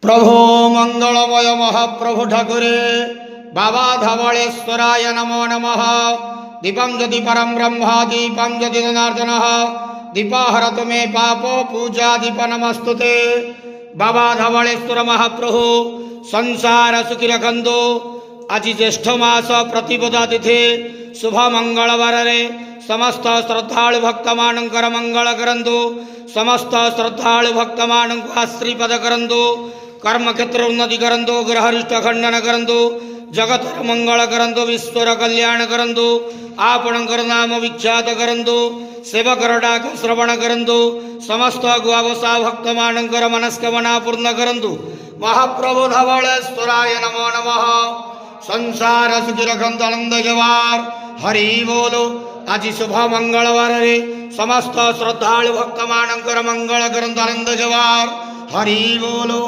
प्रभो मंगलमय महाप्रभु ठाकुरे बाबा धवलेश्वराय नमो नमः। दीपं ज्योति परम ब्रह्म दीपं ज्योति जनार्दन दीपहरत मे पापो पूजा दीप नमस्तुते। बाबा धवलेश्वर महाप्रभु संसार सुखी रखंतु। आज ज्येष्ठ मास प्रतिपदा तिथि शुभ मंगलवार समस्त श्रद्धालु भक्त मानकर मंगल करंतु। समस्त श्रद्धालु भक्त मान आश्रीपद करंतु। कर्म क्षेत्र उन्नति करंतु। ग्रहरिष्ट खंडन करंतु। जगत मंगल करंतु। विश्वर कल्याण करंतु। आपणकर नाम विख्यात करंतु। सेवकर डाक श्रवण करंतु। समस्त गुआवसा भक्त मानकर मनस्कामना पूर्ण करंतु। महाप्रभु धवलेश्वराय नमो नमः। संसार सुखी रखंतु आनंद जवार हरि बोलो। आज शुभ मंगलवार समस्त श्रद्धालु भक्त मानकर मंगल करंतु आनंद जवार हरि बोलो।